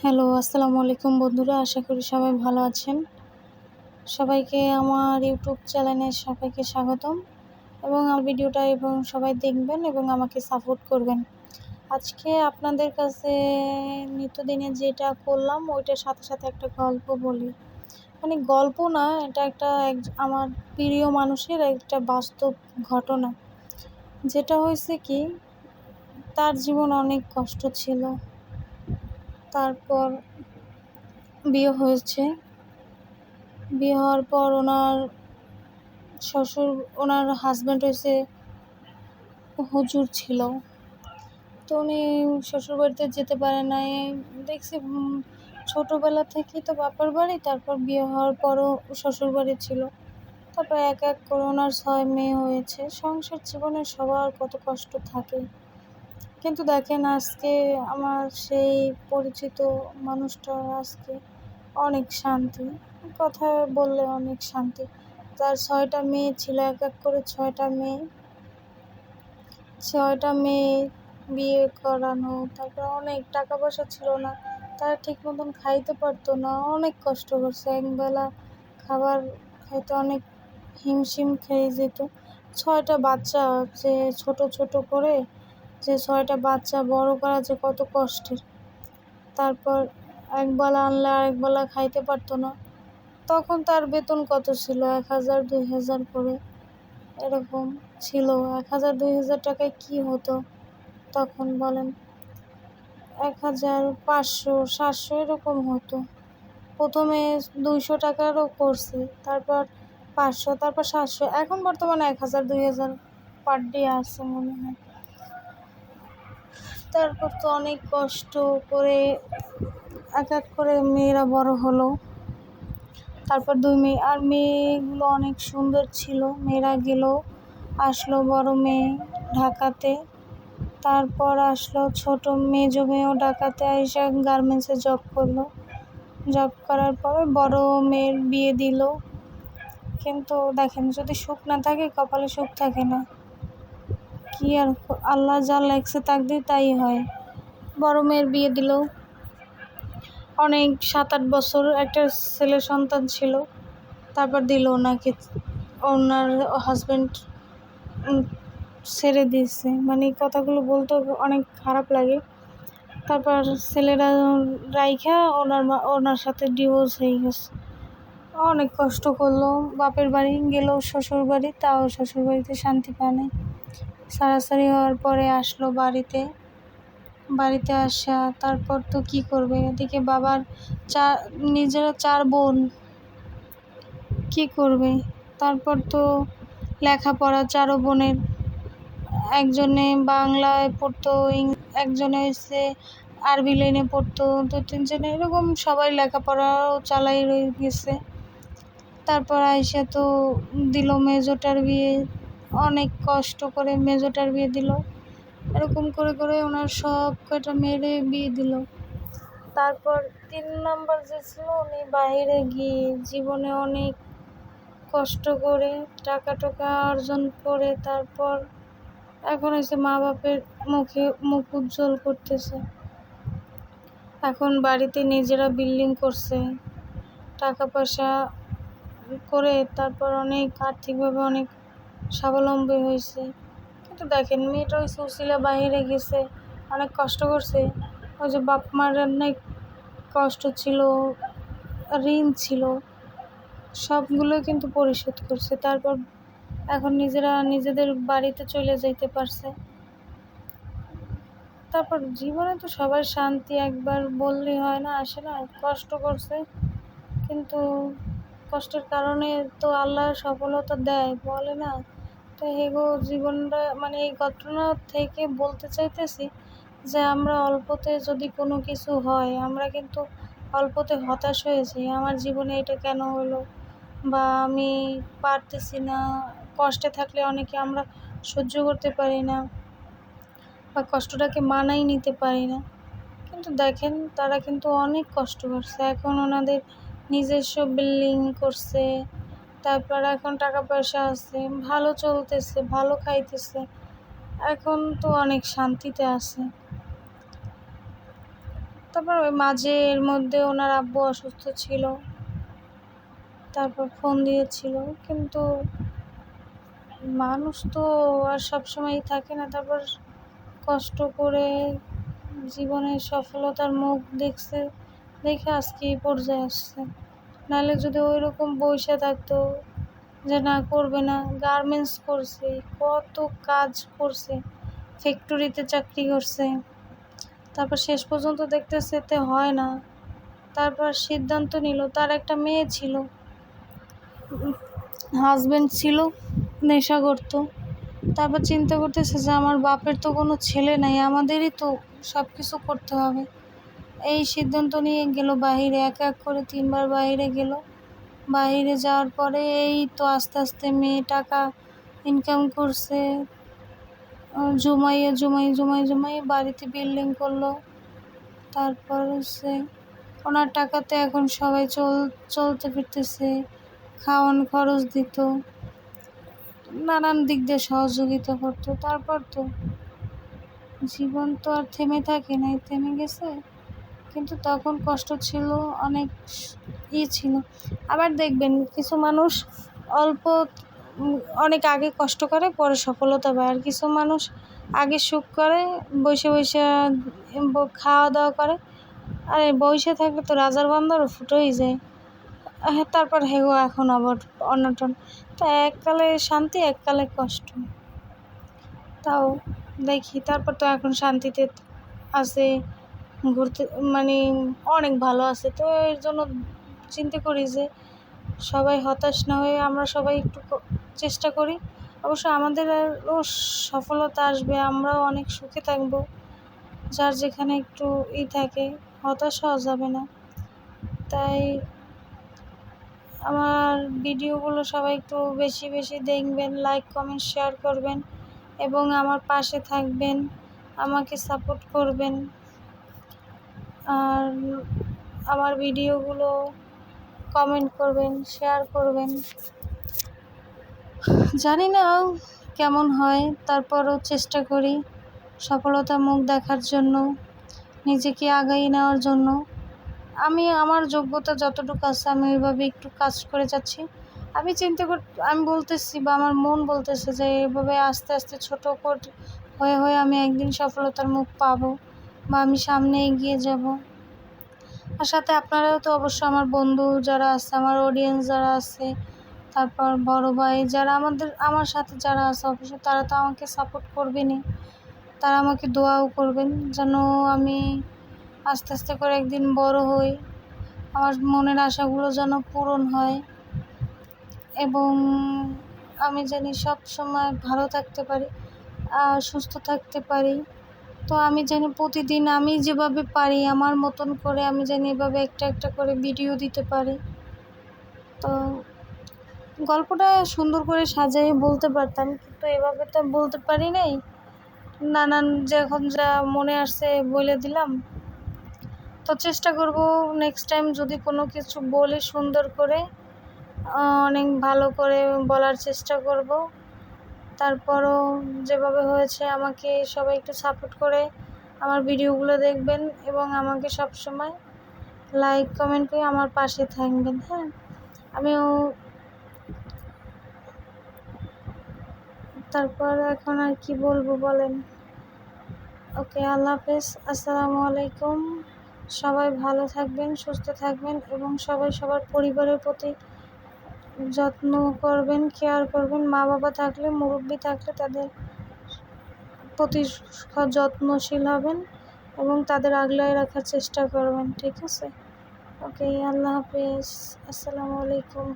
Hello, আসসালামু আলাইকুম বন্ধুরা। আশা করি সবাই ভালো আছেন। সবাইকে আমার ইউটিউব চ্যানেলে সবাইকে স্বাগতম এবং আমার ভিডিওটা এবং সবাই দেখবেন এবং আমাকে সাপোর্ট করবেন। আজকে আপনাদের কাছে নিত্যদিনে যেটা করলাম ওইটার সাথে সাথে একটা গল্প বলি। মানে গল্প না, এটা একটা আমার প্রিয় মানুষের একটা বাস্তব ঘটনা। যেটা হয়েছে কি, তার জীবন অনেক কষ্ট ছিল। তারপর বিয়ে হয়েছে। বিয়ে হওয়ার পর ওনার হাজব্যান্ড হয়েছে হুজুর ছিল। তো উনি শ্বশুরবাড়িতে যেতে পারে নাই। দেখছি ছোটোবেলা থেকেই তো বাপের বাড়ি, তারপর বিয়ে হওয়ার পরও শ্বশুরবাড়ি ছিল। তারপর এক এক করে ওনার 6 মেয়ে হয়েছে। সংসার জীবনে সবার কত কষ্ট থাকে। কিন্তু দেখেন আজকে আমার সেই পরিচিত মানুষটা আজকে অনেক শান্তি। কথা বললে অনেক শান্তি। তার 6টা মেয়ে ছিল, এক এক করে 6টা মেয়ে। 6টা মেয়ে বিয়ে করানো, তারপর অনেক টাকা পয়সা ছিল না। তারা ঠিক মতন খাইতে পারতো না, অনেক কষ্ট করছে। একবেলা খাবার খাইতে অনেক হিমশিম খেয়ে যেত। 6টা বাচ্চা যে ছোট ছোট করে যে 6টা বাচ্চা বড় করা যে কত কষ্টের। তারপর একবেলা আনলে আরেকবেলা খাইতে পারতো না। তখন তার বেতন কত ছিল? 1,000 2,000 করে এরকম ছিল। 1,000 2,000 টাকায় কী হতো তখন বলেন? 1,000 500 700 এরকম হতো। প্রথমে 200 টাকারও করছে, তারপর 500, তারপর 700, এখন বর্তমানে 1,000 2,000 পার ডে আছে মনে হয়। তারপর তো অনেক কষ্ট করে এক এক করে মেয়েরা বড় হলো। তারপর 2 মেয়ে, আর মেয়েগুলো অনেক সুন্দর ছিল। মেয়েরা গেল, আসলো বড় মেয়ে ঢাকাতে। তারপর আসলো ছোট মেজো মেয়েও ঢাকাতে আইসা গার্মেন্টসে জব করলো। জব করার পরে বড় মেয়ের বিয়ে দিল। কিন্তু দেখেন, যদি সুখ না থাকে কপালে সুখ থাকে না। কি আর, আল্লাহ যা লেখছে তাকদীর তাই হয়। বড় মেয়ের বিয়ে দিল। অনেক 7-8 বছর একটা ছেলে সন্তান ছিল। তারপর দিল ওনাকে, ওনার হাজব্যান্ড ছেড়ে দিয়েছে। মানে কথাগুলো বলতে অনেক খারাপ লাগে। তারপর ছেলেরা রাইখা ওনার সাথে ডিভোর্স হয়ে গেছে। অনেক কষ্ট করলো। বাপের বাড়ি গেল, শ্বশুর বাড়ি, তাও শ্বশুর বাড়িতে শান্তি পায় নাই। সারাসারি হওয়ার পরে আসলো বাড়িতে আসা। তারপর তো কি করবে, এদিকে বাবার নিজেরা 4 বোন, কি করবে? তারপর তো লেখাপড়া 4 বোনের, একজনে বাংলায় পড়তো, একজনে হচ্ছে আরবি লাইনে পড়তো, 2-3 জনে এরকম সবাই লেখাপড়াও চালাই রয়ে গেছে। তারপর আইসা তো দিল মেজোটার বিয়ে। অনেক কষ্ট করে মেজোটার বিয়ে দিল। এরকম করে করে ওনার সব কয়টা মেয়েরে বিয়ে দিল। তারপর 3 নাম্বার যে ছিল, উনি বাইরে গিয়ে জীবনে অনেক কষ্ট করে টাকা অর্জন করে তারপর এখন এসে মা বাপের মুখ উজ্জ্বল করতেছে। এখন বাড়িতে নিজেরা বিল্ডিং করছে, টাকা পয়সা করে তারপর অনেক আর্থিকভাবে অনেক স্বাবলম্বী হয়েছে। কিন্তু দেখেন, মেয়েটা ওই সুশীলা বাইরে গেছে, অনেক কষ্ট করছে। ওই যে বাপ মার অনেক কষ্ট ছিল, ঋণ ছিল, সবগুলো কিন্তু পরিশোধ করছে। তারপর এখন নিজেরা নিজেদের বাড়িতে চলে যাইতে পারছে। তারপর জীবনে তো সবার শান্তি একবার বললেই হয় না, আসে না। কষ্ট করছে, কিন্তু কষ্টের কারণে তো আল্লাহ সফলতা দেয়, বলে না? তো এগো জীবনটা, মানে এই ঘটনা থেকে বলতে চাইতেছি যে আমরা অল্পতে যদি কোনো কিছু হয়, আমরা কিন্তু অল্পতে হতাশ হয়ে যাই। আমার জীবনে এটা কেন হলো, বা আমি পারতেছি না। কষ্টে থাকলে অনেকে আমরা সহ্য করতে পারি না, বা কষ্টটাকে মানাই নিতে পারি না। কিন্তু দেখেন, তারা কিন্তু অনেক কষ্ট করছে। এখন ওনাদের নিজস্ব বিল্ডিং করছে, তারপর এখন টাকা পয়সা আছে, ভালো চলতেছে, ভালো খাইতেছে। এখন তো অনেক শান্তিতে আছে। তারপর ওই মাঝে এর মধ্যে ওনার আব্বু অসুস্থ ছিল, তারপর ফোন দিয়েছিল, কিন্তু মানুষ তো আর সবসময়ই থাকে না। তারপর কষ্ট করে জীবনের সফলতার মুখ দেখছে দেখে আজকে এই পর্যায়ে আসছে। নাহলে যদি ওই রকম বসে থাকতো যে না করবে না, গার্মেন্টস করছে, কত কাজ করছে, ফ্যাক্টরিতে চাকরি করছে, তারপর শেষ পর্যন্ত দেখতেছে এতে হয় না, তারপর সিদ্ধান্ত নিল। তার একটা মেয়ে ছিল, হাজব্যান্ড ছিল, নেশা করতো। তারপর চিন্তা করতেছে যে আমার বাপের তো কোনো ছেলে নাই, আমাদেরই তো সব কিছু করতে হবে। এই সিদ্ধান্ত নিয়ে গেল বাহিরে, এক এক করে 3বার বাহিরে গেল। বাহিরে যাওয়ার পরে এই তো আস্তে আস্তে মেয়ে টাকা ইনকাম করছে, জমাইয়ে বাড়িতে বিল্ডিং করলো। তারপর ওনার টাকাতে এখন সবাই চলতে ফিরতেছে, খাওয়ান খরচ দিত, নানান দিক দিয়ে সহযোগিতা করতো। তারপর তো জীবন তো আর থেমে থাকে নাই, থেমে গেছে, কিন্তু তখন কষ্ট ছিল, অনেক ছিল। আবার দেখবেন কিছু মানুষ অল্প অনেক আগে কষ্ট করে পরে সফলতা পায়, আর কিছু মানুষ আগে সুখ করে বসে খাওয়া দাওয়া করে, আর বসে থাকলে তো রাজার বান্দারও ফুটোই যায়। হ্যাঁ, তারপর হেগো এখন আবার অনটন। তো এককালে শান্তি, এককালে কষ্ট। তাও দেখি, তারপর তো এখন শান্তিতে আছে, ঘুরতে মানে অনেক ভালো আছে। তো এর জন্য চিন্তা করি যে সবাই হতাশ না হয়ে আমরা সবাই একটু চেষ্টা করি। অবশ্য আমাদেরও সফলতা আসবে, আমরাও অনেক সুখে থাকবো। যার যেখানে একটু থাকে, হতাশ হওয়া যাবে না। তাই আমার ভিডিওগুলো সবাই একটু বেশি বেশি দেখবেন, লাইক কমেন্ট শেয়ার করবেন এবং আমার পাশে থাকবেন, আমাকে সাপোর্ট করবেন। আর আমার ভিডিওগুলো কমেন্ট করবেন, শেয়ার করবেন। জানি না কেমন হয়, তারপরও চেষ্টা করি সফলতার মুখ দেখার জন্য, নিজেকে আগাইয়ে নেওয়ার জন্য। আমি আমার যোগ্যতা যতটুকু আছে আমি ওইভাবে একটু কাজ করে যাচ্ছি। আমি বলতেছি বা আমার মন বলতেছে যে এভাবে আস্তে আস্তে ছোটো হয়ে আমি একদিন সফলতার মুখ পাবো বা আমি সামনে এগিয়ে যাব। আর সাথে আপনারাও তো অবশ্য আমার বন্ধু যারা আছে, আমার অডিয়েন্স যারা আছে, তারপর বড় ভাই যারা আমার সাথে যারা আছে, অবশ্য তারা তো আমাকে সাপোর্ট করবেনই। তারা আমাকে দোয়াও করবেন যেন আমি আস্তে আস্তে করে একদিন বড় হই, আমার মনের আশাগুলো যেন পূরণ হয় এবং আমি জানি সব সময় ভালো থাকতে পারি আর সুস্থ থাকতে পারি। তো আমি জানি প্রতিদিন আমি যেভাবে পারি আমার মতন করে আমি জানি এভাবে একটা একটা করে ভিডিও দিতে পারি। তো গল্পটা সুন্দর করে সাজিয়ে বলতে পারতাম, কিন্তু এভাবে তো বলতে পারি নাই। নানান যখন যা মনে আসছে বলে দিলাম। তো চেষ্টা করব নেক্সট টাইম যদি কোনো কিছু বলি সুন্দর করে, অনেক ভালো করে বলার চেষ্টা করব। তারপরও যেভাবে হয়েছে আমাকে সবাই একটু সাপোর্ট করে আমার ভিডিওগুলো দেখবেন এবং আমাকে সবসময় লাইক কমেন্ট করে আমার পাশে থাকবেন। হ্যাঁ, আমিও তারপর এখন আর কি বলবো বলেন। ওকে, আল্লাহ হাফেজ, আসসালামু আলাইকুম। সবাই ভালো থাকবেন, সুস্থ থাকবেন এবং সবাই সবার পরিবারের প্রতি যত্ন করবেন, কেয়ার করবেন। মা বাবা থাকলে, মুরব্বি থাকলে তাদের প্রতি যত্নশীল হবেন এবং তাদের আগলায় রাখার চেষ্টা করবেন। ঠিক আছে? ওকে, আল্লাহ হাফেজ, আসসালামু আলাইকুম।